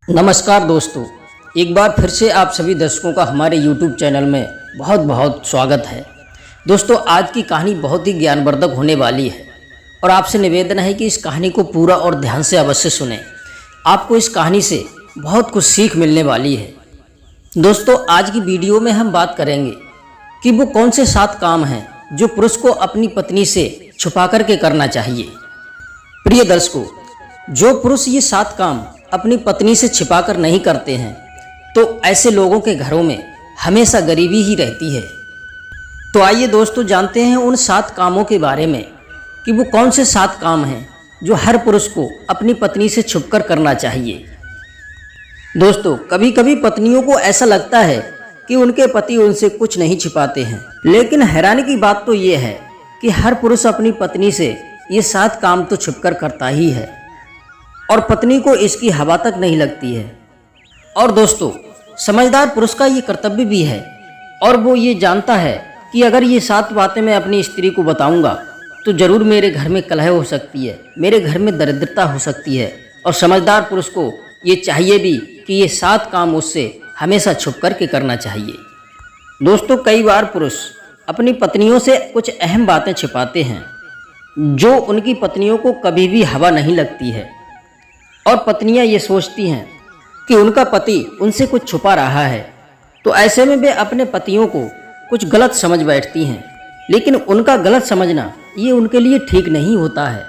नमस्कार दोस्तों, एक बार फिर से आप सभी दर्शकों का हमारे YouTube चैनल में बहुत बहुत स्वागत है। दोस्तों, आज की कहानी बहुत ही ज्ञानवर्धक होने वाली है और आपसे निवेदन है कि इस कहानी को पूरा और ध्यान से अवश्य सुनें। आपको इस कहानी से बहुत कुछ सीख मिलने वाली है। दोस्तों, आज की वीडियो में हम बात करेंगे कि वो कौन से 7 काम हैं जो पुरुष को अपनी पत्नी से छुपा करके करना चाहिए। प्रिय दर्शकों, जो पुरुष ये 7 काम अपनी पत्नी से छिपाकर नहीं करते हैं तो ऐसे लोगों के घरों में हमेशा गरीबी ही रहती है। तो आइए दोस्तों, जानते हैं उन 7 कामों के बारे में कि वो कौन से 7 काम हैं जो हर पुरुष को अपनी पत्नी से छुपकर करना चाहिए। दोस्तों, कभी कभी पत्नियों को ऐसा लगता है कि उनके पति उनसे कुछ नहीं छिपाते हैं, लेकिन हैरानी की बात तो ये है कि हर पुरुष अपनी पत्नी से ये 7 काम तो छुपकर करता ही है और पत्नी को इसकी हवा तक नहीं लगती है। और दोस्तों, समझदार पुरुष का ये कर्तव्य भी है और वो ये जानता है कि अगर ये 7 बातें मैं अपनी स्त्री को बताऊंगा तो ज़रूर मेरे घर में कलह हो सकती है, मेरे घर में दरिद्रता हो सकती है। और समझदार पुरुष को ये चाहिए भी कि ये 7 काम उससे हमेशा छुप करके करना चाहिए। दोस्तों, कई बार पुरुष अपनी पत्नियों से कुछ अहम बातें छिपाते हैं जो उनकी पत्नियों को कभी भी हवा नहीं लगती है और पत्नियां ये सोचती हैं कि उनका पति उनसे कुछ छुपा रहा है। तो ऐसे में वे अपने पतियों को कुछ गलत समझ बैठती हैं, लेकिन उनका गलत समझना ये उनके लिए ठीक नहीं होता है।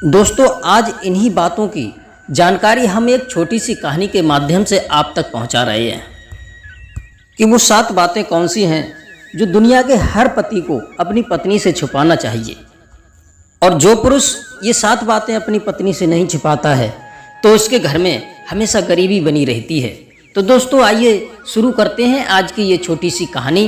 दोस्तों, आज इन्हीं बातों की जानकारी हम एक छोटी सी कहानी के माध्यम से आप तक पहुंचा रहे हैं कि वो 7 बातें कौन सी हैं जो दुनिया के हर पति को अपनी पत्नी से छुपाना चाहिए। और जो पुरुष ये 7 बातें अपनी पत्नी से नहीं छिपाता है तो उसके घर में हमेशा गरीबी बनी रहती है। तो दोस्तों, आइए शुरू करते हैं आज की ये छोटी सी कहानी।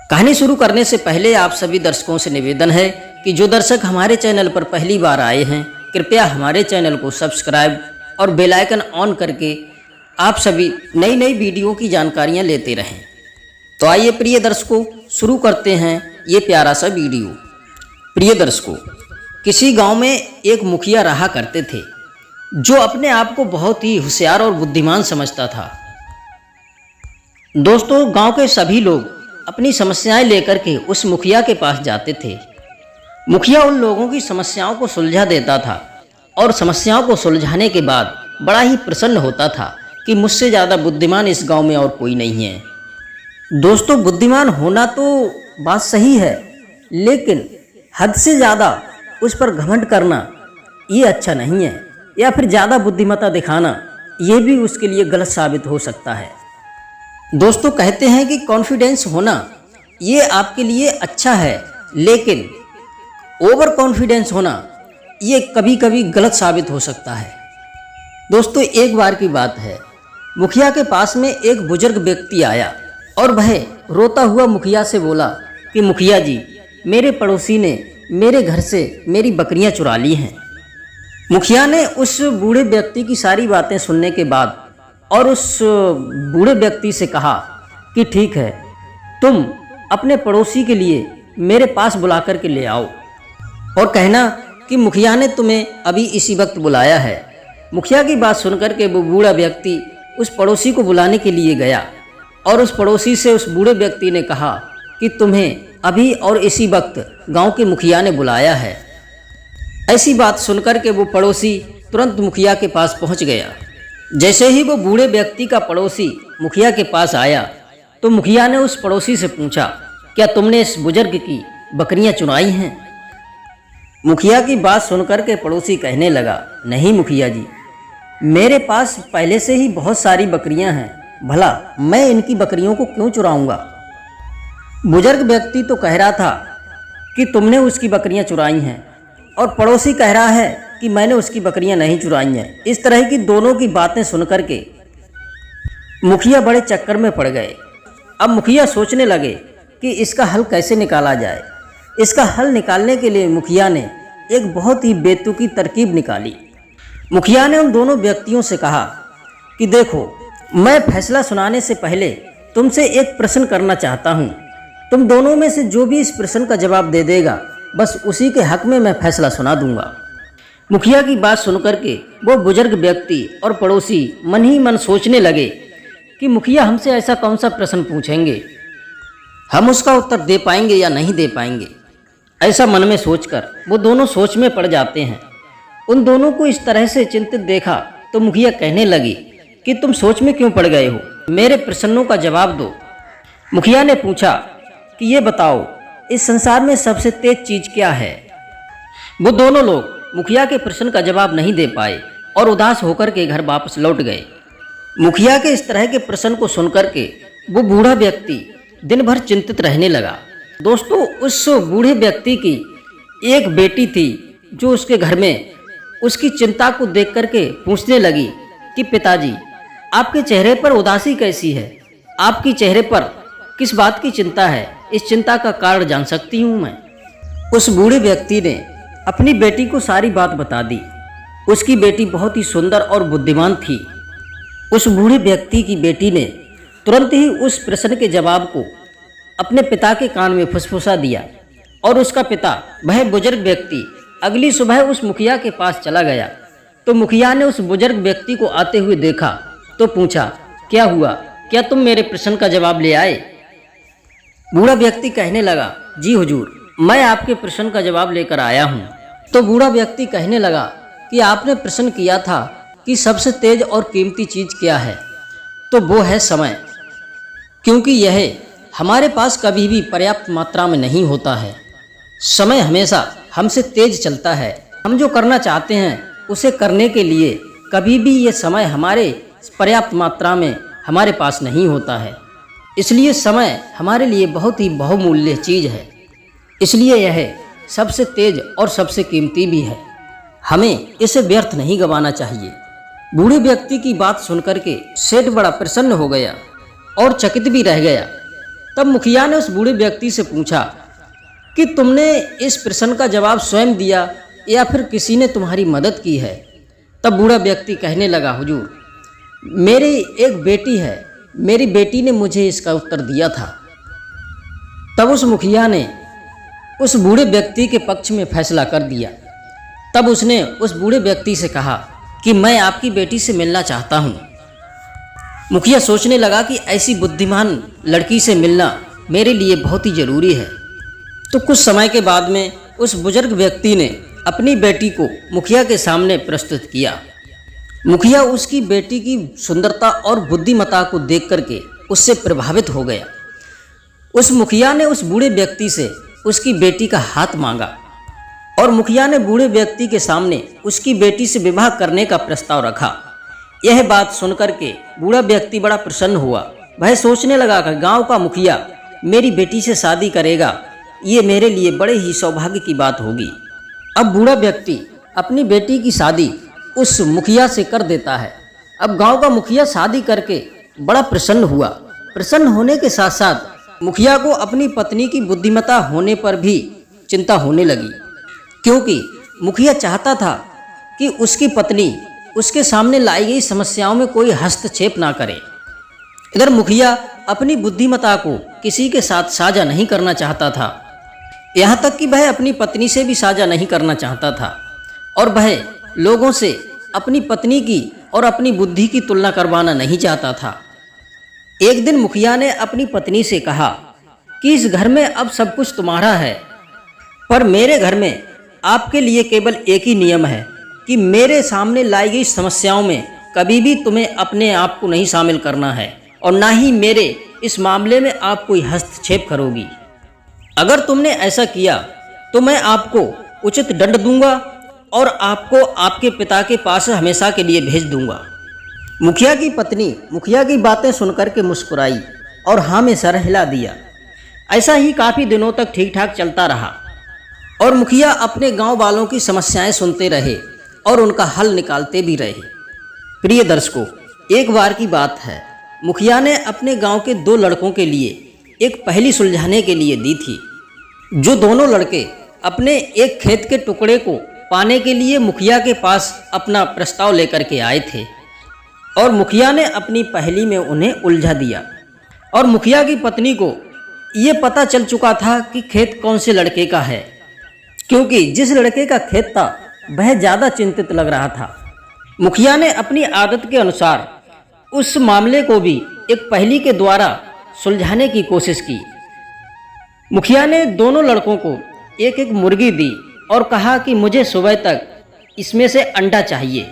कहानी शुरू करने से पहले आप सभी दर्शकों से निवेदन है कि जो दर्शक हमारे चैनल पर पहली बार आए हैं, कृपया हमारे चैनल को सब्सक्राइब और बेल आइकन ऑन करके आप सभी नई नई वीडियो की जानकारियां लेते रहें। तो आइए प्रिय दर्शकों, शुरू करते हैं ये प्यारा सा वीडियो। प्रिय दर्शकों, किसी गांव में एक मुखिया रहा करते थे जो अपने आप को बहुत ही होशियार और बुद्धिमान समझता था। दोस्तों, गांव के सभी लोग अपनी समस्याएं लेकर के उस मुखिया के पास जाते थे। मुखिया उन लोगों की समस्याओं को सुलझा देता था और समस्याओं को सुलझाने के बाद बड़ा ही प्रसन्न होता था कि मुझसे ज़्यादा बुद्धिमान इस गांव में और कोई नहीं है। दोस्तों, बुद्धिमान होना तो बात सही है, लेकिन हद से ज़्यादा उस पर घमंड करना ये अच्छा नहीं है, या फिर ज़्यादा बुद्धिमत्ता दिखाना ये भी उसके लिए गलत साबित हो सकता है। दोस्तों, कहते हैं कि कॉन्फिडेंस होना ये आपके लिए अच्छा है, लेकिन ओवर कॉन्फिडेंस होना ये कभी कभी गलत साबित हो सकता है। दोस्तों, एक बार की बात है, मुखिया के पास में एक बुजुर्ग व्यक्ति आया और वह रोता हुआ मुखिया से बोला कि मुखिया जी, मेरे पड़ोसी ने मेरे घर से मेरी बकरियां चुरा ली हैं। मुखिया ने उस बूढ़े व्यक्ति की सारी बातें सुनने के बाद और उस बूढ़े व्यक्ति से कहा कि ठीक है, तुम अपने पड़ोसी के लिए मेरे पास बुला कर के ले आओ और कहना कि मुखिया ने तुम्हें अभी इसी वक्त बुलाया है। मुखिया की बात सुनकर के वो बूढ़ा व्यक्ति उस पड़ोसी को बुलाने के लिए गया और उस पड़ोसी से उस बूढ़े व्यक्ति ने कहा कि तुम्हें अभी और इसी वक्त गांव के मुखिया ने बुलाया है। ऐसी बात सुनकर के वो पड़ोसी तुरंत मुखिया के पास पहुंच गया। जैसे ही वो बूढ़े व्यक्ति का पड़ोसी मुखिया के पास आया तो मुखिया ने उस पड़ोसी से पूछा, क्या तुमने इस बुजुर्ग की बकरियां चुराई हैं? मुखिया की बात सुनकर के पड़ोसी कहने लगा, नहीं मुखिया जी, मेरे पास पहले से ही बहुत सारी बकरियां हैं, भला मैं इनकी बकरियों को क्यों चुराऊंगा। बुजुर्ग व्यक्ति तो कह रहा था कि तुमने उसकी बकरियां चुराई हैं और पड़ोसी कह रहा है कि मैंने उसकी बकरियां नहीं चुराई हैं। इस तरह की दोनों की बातें सुनकर के मुखिया बड़े चक्कर में पड़ गए। अब मुखिया सोचने लगे कि इसका हल कैसे निकाला जाए। इसका हल निकालने के लिए मुखिया ने एक बहुत ही बेतुकी तरकीब निकाली। मुखिया ने उन दोनों व्यक्तियों से कहा कि देखो, मैं फैसला सुनाने से पहले तुमसे एक प्रश्न करना चाहता हूँ। तुम दोनों में से जो भी इस प्रश्न का जवाब दे देगा, बस उसी के हक में मैं फैसला सुना दूंगा। मुखिया की बात सुनकर के वो बुजुर्ग व्यक्ति और पड़ोसी मन ही मन सोचने लगे कि मुखिया हमसे ऐसा कौन सा प्रश्न पूछेंगे, हम उसका उत्तर दे पाएंगे या नहीं दे पाएंगे। ऐसा मन में सोचकर वो दोनों सोच में पड़ जाते हैं। उन दोनों को इस तरह से चिंतित देखा तो मुखिया कहने लगी कि तुम सोच में क्यों पड़ गए हो, मेरे प्रश्नों का जवाब दो। मुखिया ने पूछा कि ये बताओ, इस संसार में सबसे तेज चीज क्या है। वो दोनों लोग मुखिया के प्रश्न का जवाब नहीं दे पाए और उदास होकर के घर वापस लौट गए। मुखिया के इस तरह के प्रश्न को सुनकर के वो बूढ़ा व्यक्ति दिन भर चिंतित रहने लगा। दोस्तों, उस बूढ़े व्यक्ति की एक बेटी थी जो उसके घर में उसकी चिंता को देख करके पूछने लगी कि पिताजी, आपके चेहरे पर उदासी कैसी है, आपके चेहरे पर किस बात की चिंता है, इस चिंता का कारण जान सकती हूँ मैं। उस बूढ़े व्यक्ति ने अपनी बेटी को सारी बात बता दी। उसकी बेटी बहुत ही सुंदर और बुद्धिमान थी। उस बूढ़े व्यक्ति की बेटी ने तुरंत ही उस प्रश्न के जवाब को अपने पिता के कान में फुसफुसा दिया और उसका पिता, वह बुजुर्ग व्यक्ति, अगली सुबह उस मुखिया के पास चला गया। तो मुखिया ने उस बुजुर्ग व्यक्ति को आते हुए देखा तो पूछा, क्या हुआ, क्या तुम मेरे प्रश्न का जवाब ले आए। बूढ़ा व्यक्ति कहने लगा, जी हुजूर, मैं आपके प्रश्न का जवाब लेकर आया हूँ। तो बूढ़ा व्यक्ति कहने लगा कि आपने प्रश्न किया था कि सबसे तेज और कीमती चीज क्या है, तो वो है समय, क्योंकि यह हमारे पास कभी भी पर्याप्त मात्रा में नहीं होता है। समय हमेशा हमसे तेज चलता है। हम जो करना चाहते हैं उसे करने के लिए कभी भी ये समय हमारे पर्याप्त मात्रा में हमारे पास नहीं होता है। इसलिए समय हमारे लिए बहुत ही बहुमूल्य चीज़ है। इसलिए यह सबसे तेज और सबसे कीमती भी है। हमें इसे व्यर्थ नहीं गंवाना चाहिए। बूढ़े व्यक्ति की बात सुनकर के सेठ बड़ा प्रसन्न हो गया और चकित भी रह गया। तब मुखिया ने उस बूढ़े व्यक्ति से पूछा कि तुमने इस प्रश्न का जवाब स्वयं दिया या फिर किसी ने तुम्हारी मदद की है। तब बूढ़ा व्यक्ति कहने लगा, हुजूर, मेरी एक बेटी है, मेरी बेटी ने मुझे इसका उत्तर दिया था। तब उस मुखिया ने उस बूढ़े व्यक्ति के पक्ष में फैसला कर दिया। तब उसने उस बूढ़े व्यक्ति से कहा कि मैं आपकी बेटी से मिलना चाहता हूँ। मुखिया सोचने लगा कि ऐसी बुद्धिमान लड़की से मिलना मेरे लिए बहुत ही ज़रूरी है। तो कुछ समय के बाद में उस बुजुर्ग व्यक्ति ने अपनी बेटी को मुखिया के सामने प्रस्तुत किया। मुखिया उसकी बेटी की सुंदरता और बुद्धिमत्ता को देख करके उससे प्रभावित हो गया। उस मुखिया ने उस बूढ़े व्यक्ति से उसकी बेटी का हाथ मांगा और मुखिया ने बूढ़े व्यक्ति के सामने उसकी बेटी से विवाह करने का प्रस्ताव रखा। यह बात सुनकर के बूढ़ा व्यक्ति बड़ा प्रसन्न हुआ। वह सोचने लगा कि गांव का मुखिया मेरी बेटी से शादी करेगा, ये मेरे लिए बड़े ही सौभाग्य की बात होगी। अब बूढ़ा व्यक्ति अपनी बेटी की शादी उस मुखिया से कर देता है। अब गांव का मुखिया शादी करके बड़ा प्रसन्न हुआ। प्रसन्न होने के साथ साथ मुखिया को अपनी पत्नी की बुद्धिमत्ता होने पर भी चिंता होने लगी, क्योंकि मुखिया चाहता था कि उसकी पत्नी उसके सामने लाई गई समस्याओं में कोई हस्तक्षेप ना करे। इधर मुखिया अपनी बुद्धिमत्ता को किसी के साथ साझा नहीं करना चाहता था, यहाँ तक कि वह अपनी पत्नी से भी साझा नहीं करना चाहता था और वह लोगों से अपनी पत्नी की और अपनी बुद्धि की तुलना करवाना नहीं चाहता था। एक दिन मुखिया ने अपनी पत्नी से कहा कि इस घर में अब सब कुछ तुम्हारा है, पर मेरे घर में आपके लिए केवल एक ही नियम है कि मेरे सामने लाई गई समस्याओं में कभी भी तुम्हें अपने आप को नहीं शामिल करना है और ना ही मेरे इस मामले में आप कोई हस्तक्षेप करोगी। अगर तुमने ऐसा किया तो मैं आपको उचित दंड दूंगा और आपको आपके पिता के पास हमेशा के लिए भेज दूंगा। मुखिया की पत्नी मुखिया की बातें सुनकर के मुस्कुराई और हाँ में सर हिला दिया। ऐसा ही काफ़ी दिनों तक ठीक ठाक चलता रहा और मुखिया अपने गांव वालों की समस्याएं सुनते रहे और उनका हल निकालते भी रहे। प्रिय दर्शकों, एक बार की बात है, मुखिया ने अपने गांव के 2 लड़कों के लिए एक पहेली सुलझाने के लिए दी थी। जो दोनों लड़के अपने एक खेत के टुकड़े को पाने के लिए मुखिया के पास अपना प्रस्ताव लेकर के आए थे और मुखिया ने अपनी पहेली में उन्हें उलझा दिया। और मुखिया की पत्नी को ये पता चल चुका था कि खेत कौन से लड़के का है, क्योंकि जिस लड़के का खेत था वह ज़्यादा चिंतित लग रहा था। मुखिया ने अपनी आदत के अनुसार उस मामले को भी एक पहेली के द्वारा सुलझाने की कोशिश की। मुखिया ने दोनों लड़कों को एक एक मुर्गी दी और कहा कि मुझे सुबह तक इसमें से अंडा चाहिए।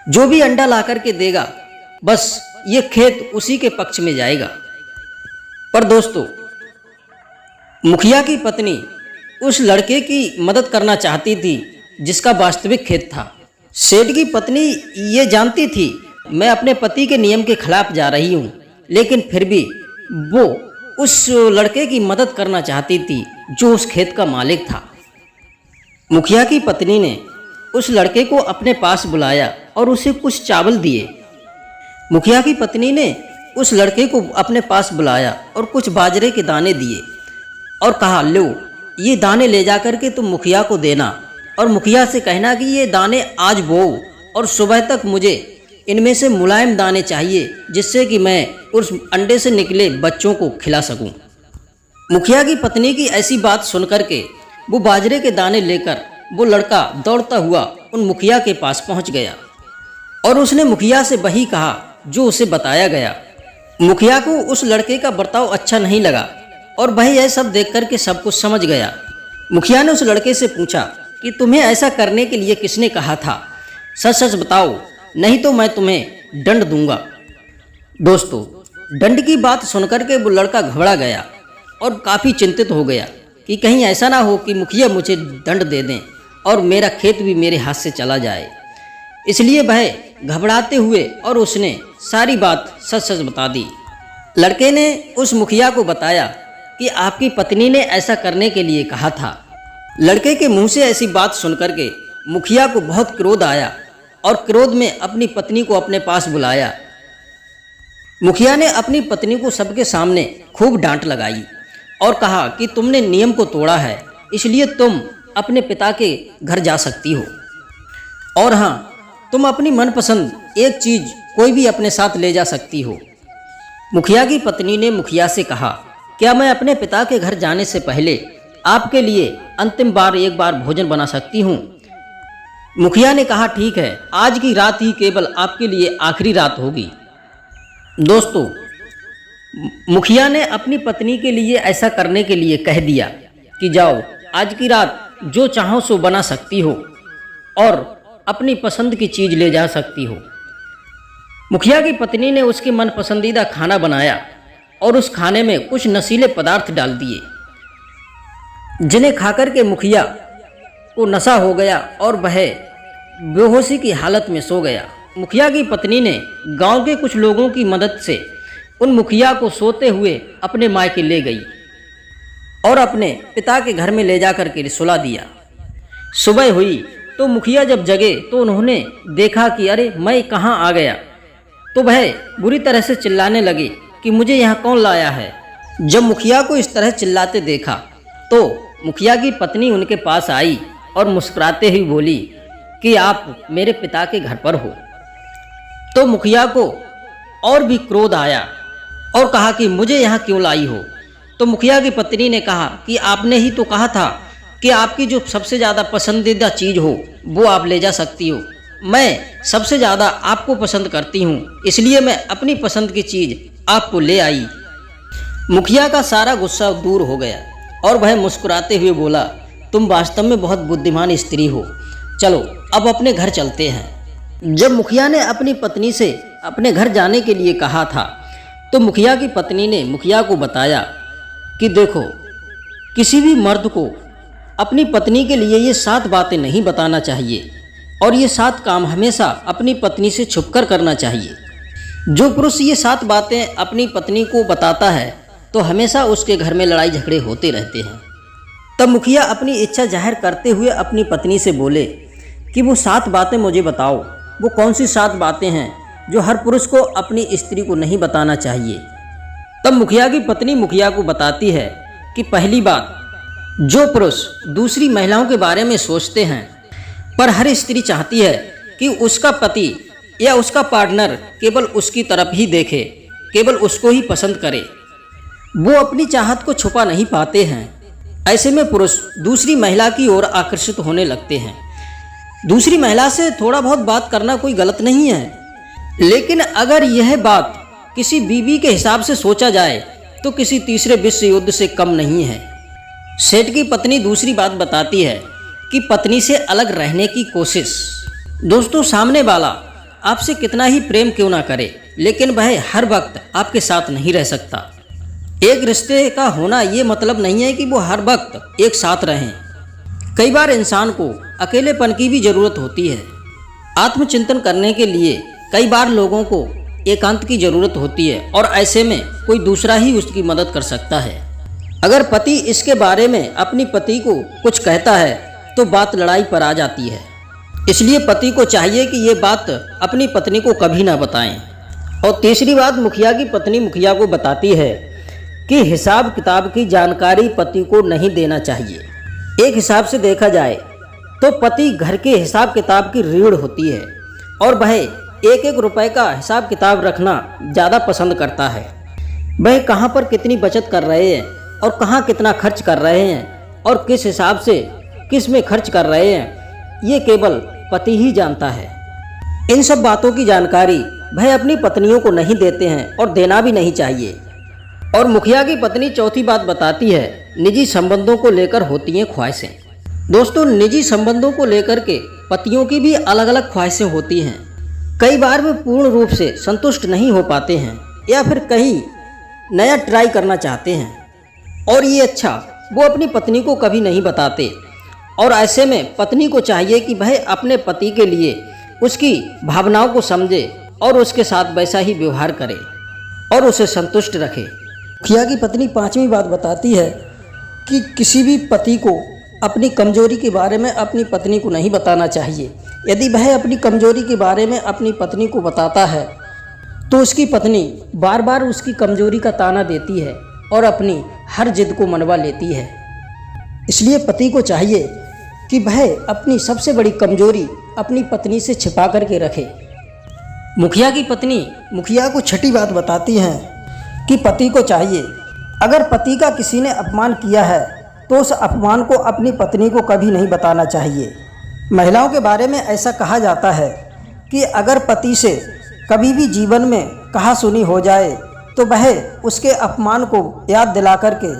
जो भी अंडा ला करके देगा बस ये खेत उसी के पक्ष में जाएगा। पर दोस्तों, मुखिया की पत्नी उस लड़के की मदद करना चाहती थी जिसका वास्तविक खेत था। सेठ की पत्नी ये जानती थी मैं अपने पति के नियम के खिलाफ जा रही हूँ, लेकिन फिर भी वो उस लड़के की मदद करना चाहती थी जो उस खेत का मालिक था। मुखिया की पत्नी ने उस लड़के को अपने पास बुलाया और उसे कुछ चावल दिए। मुखिया की पत्नी ने उस लड़के को अपने पास बुलाया और कुछ बाजरे के दाने दिए और कहा, लो ये दाने ले जा करके तुम मुखिया को देना और मुखिया से कहना कि ये दाने आज बोओ और सुबह तक मुझे इनमें से मुलायम दाने चाहिए जिससे कि मैं उस अंडे से निकले बच्चों को खिला सकूं। मुखिया की पत्नी की ऐसी बात सुनकर के वो बाजरे के दाने लेकर वो लड़का दौड़ता हुआ उन मुखिया के पास पहुंच गया और उसने मुखिया से वही कहा जो उसे बताया गया। मुखिया को उस लड़के का बर्ताव अच्छा नहीं लगा और वह यह सब देख कर के सब कुछ समझ गया। मुखिया ने उस लड़के से पूछा कि तुम्हें ऐसा करने के लिए किसने कहा था, सच सच बताओ, नहीं तो मैं तुम्हें दंड दूंगा। दोस्तों, दंड की बात सुनकर के वो लड़का घबरा गया और काफ़ी चिंतित हो गया कि कहीं ऐसा ना हो कि मुखिया मुझे दंड दे दें और मेरा खेत भी मेरे हाथ से चला जाए। इसलिए वह घबराते हुए और उसने सारी बात सच सच बता दी। लड़के ने उस मुखिया को बताया कि आपकी पत्नी ने ऐसा करने के लिए कहा था। लड़के के मुंह से ऐसी बात सुनकर के मुखिया को बहुत क्रोध आया और क्रोध में अपनी पत्नी को अपने पास बुलाया। मुखिया ने अपनी पत्नी को सबके सामने खूब डांट लगाई और कहा कि तुमने नियम को तोड़ा है, इसलिए तुम अपने पिता के घर जा सकती हो और हाँ, तुम अपनी मनपसंद एक चीज़ कोई भी अपने साथ ले जा सकती हो। मुखिया की पत्नी ने मुखिया से कहा, क्या मैं अपने पिता के घर जाने से पहले आपके लिए अंतिम बार एक बार भोजन बना सकती हूँ? मुखिया ने कहा, ठीक है, आज की रात ही केवल आपके लिए आखिरी रात होगी। दोस्तों, मुखिया ने अपनी पत्नी के लिए ऐसा करने के लिए कह दिया कि जाओ, आज की रात जो चाहो सो बना सकती हो और अपनी पसंद की चीज़ ले जा सकती हो। मुखिया की पत्नी ने उसके मन पसंदीदा खाना बनाया और उस खाने में कुछ नशीले पदार्थ डाल दिए, जिन्हें खाकर के मुखिया को नशा हो गया और वह बेहोशी की हालत में सो गया। मुखिया की पत्नी ने गांव के कुछ लोगों की मदद से उन मुखिया को सोते हुए अपने मायके ले गई और अपने पिता के घर में ले जाकर के सुला दिया। सुबह हुई तो मुखिया जब जगे तो उन्होंने देखा कि अरे मैं कहाँ आ गया, तो वह बुरी तरह से चिल्लाने लगे कि मुझे यहाँ कौन लाया है। जब मुखिया को इस तरह चिल्लाते देखा तो मुखिया की पत्नी उनके पास आई और मुस्कुराते हुए बोली कि आप मेरे पिता के घर पर हो। तो मुखिया को और भी क्रोध आया और कहा कि मुझे यहाँ क्यों लाई हो। तो मुखिया की पत्नी ने कहा कि आपने ही तो कहा था कि आपकी जो सबसे ज़्यादा पसंदीदा चीज़ हो वो आप ले जा सकती हो। मैं सबसे ज़्यादा आपको पसंद करती हूँ, इसलिए मैं अपनी पसंद की चीज़ आपको ले आई। मुखिया का सारा गुस्सा दूर हो गया और वह मुस्कुराते हुए बोला, तुम वास्तव में बहुत बुद्धिमान स्त्री हो, चलो अब अपने घर चलते हैं। जब मुखिया ने अपनी पत्नी से अपने घर जाने के लिए कहा था तो मुखिया की पत्नी ने मुखिया को बताया कि देखो, किसी भी मर्द को अपनी पत्नी के लिए ये 7 बातें नहीं बताना चाहिए और ये 7 काम हमेशा अपनी पत्नी से छुपकर करना चाहिए। जो पुरुष ये 7 बातें अपनी पत्नी को बताता है तो हमेशा उसके घर में लड़ाई झगड़े होते रहते हैं। तब मुखिया अपनी इच्छा जाहिर करते हुए अपनी पत्नी से बोले कि वो 7 बातें मुझे बताओ, वो कौन सी 7 बातें हैं जो हर पुरुष को अपनी स्त्री को नहीं बताना चाहिए। तब मुखिया की पत्नी मुखिया को बताती है कि पहली बात, जो पुरुष दूसरी महिलाओं के बारे में सोचते हैं पर हर स्त्री चाहती है कि उसका पति या उसका पार्टनर केवल उसकी तरफ ही देखे, केवल उसको ही पसंद करे, वो अपनी चाहत को छुपा नहीं पाते हैं। ऐसे में पुरुष दूसरी महिला की ओर आकर्षित होने लगते हैं। दूसरी महिला से थोड़ा बहुत बात करना कोई गलत नहीं है, लेकिन अगर यह बात किसी बीवी के हिसाब से सोचा जाए तो किसी तीसरे विश्व युद्ध से कम नहीं है। सेठ की पत्नी दूसरी बात बताती है कि पत्नी से अलग रहने की कोशिश। दोस्तों, सामने वाला आपसे कितना ही प्रेम क्यों ना करे, लेकिन वह हर वक्त आपके साथ नहीं रह सकता। एक रिश्ते का होना ये मतलब नहीं है कि वो हर वक्त एक साथ रहें। कई बार इंसान को अकेलेपन की भी ज़रूरत होती है। आत्मचिंतन करने के लिए कई बार लोगों को एकांत की ज़रूरत होती है और ऐसे में कोई दूसरा ही उसकी मदद कर सकता है। अगर पति इसके बारे में अपनी पत्नी को कुछ कहता है तो बात लड़ाई पर आ जाती है। इसलिए पति को चाहिए कि ये बात अपनी पत्नी को कभी ना बताएं। और तीसरी बात, मुखिया की पत्नी मुखिया को बताती है कि हिसाब किताब की जानकारी पति को नहीं देना चाहिए। एक हिसाब से देखा जाए तो पति घर के हिसाब किताब की रीढ़ होती है और वह एक एक रुपए का हिसाब किताब रखना ज़्यादा पसंद करता है। वह कहाँ पर कितनी बचत कर रहे हैं और कहाँ कितना खर्च कर रहे हैं और किस हिसाब से किस में खर्च कर रहे हैं, ये केवल पति ही जानता है। इन सब बातों की जानकारी वह अपनी पत्नियों को नहीं देते हैं और देना भी नहीं चाहिए। और मुखिया की पत्नी चौथी बात बताती है, निजी संबंधों को लेकर होती हैं ख्वाहिशें। दोस्तों, निजी संबंधों को लेकर के पतियों की भी अलग अलग ख्वाहिशें होती हैं। कई बार वे पूर्ण रूप से संतुष्ट नहीं हो पाते हैं या फिर कहीं नया ट्राई करना चाहते हैं और ये अच्छा वो अपनी पत्नी को कभी नहीं बताते। और ऐसे में पत्नी को चाहिए कि वह अपने पति के लिए उसकी भावनाओं को समझे और उसके साथ वैसा ही व्यवहार करे और उसे संतुष्ट रखे। मुखिया की पत्नी पांचवी बात बताती है कि किसी भी पति को अपनी कमजोरी के बारे में अपनी पत्नी को नहीं बताना चाहिए। यदि वह अपनी कमजोरी के बारे में अपनी पत्नी को बताता है तो उसकी पत्नी बार बार उसकी कमजोरी का ताना देती है और अपनी हर जिद को मनवा लेती है। इसलिए पति को चाहिए कि वह अपनी सबसे बड़ी कमजोरी अपनी पत्नी से छिपा करके रखे। मुखिया की पत्नी मुखिया को छठी बात बताती हैं कि पति को चाहिए, अगर पति का किसी ने अपमान किया है तो उस अपमान को अपनी पत्नी को कभी नहीं बताना चाहिए। महिलाओं के बारे में ऐसा कहा जाता है कि अगर पति से कभी भी जीवन में कहा सुनी हो जाए तो वह उसके अपमान को याद दिला करके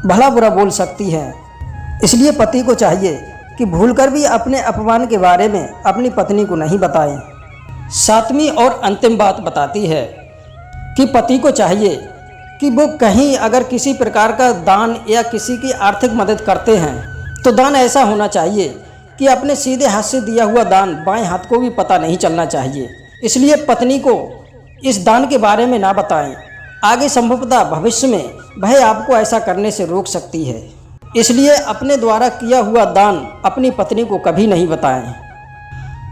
भला बुरा बोल सकती है। इसलिए पति को चाहिए कि भूलकर भी अपने अपमान के बारे में अपनी पत्नी को नहीं बताएं। सातवीं और अंतिम बात बताती है कि पति को चाहिए कि वो कहीं अगर किसी प्रकार का दान या किसी की आर्थिक मदद करते हैं तो दान ऐसा होना चाहिए कि अपने सीधे हाथ से दिया हुआ दान बाएं हाथ को भी पता नहीं चलना चाहिए। इसलिए पत्नी को इस दान के बारे में ना बताएं। आगे संभवतः भविष्य में वह आपको ऐसा करने से रोक सकती है। इसलिए अपने द्वारा किया हुआ दान अपनी पत्नी को कभी नहीं बताएं।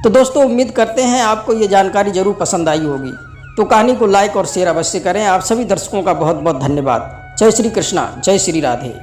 तो दोस्तों, उम्मीद करते हैं आपको ये जानकारी जरूर पसंद आई होगी। तो कहानी को लाइक और शेयर अवश्य करें। आप सभी दर्शकों का बहुत बहुत धन्यवाद। जय श्री कृष्णा, जय श्री राधे।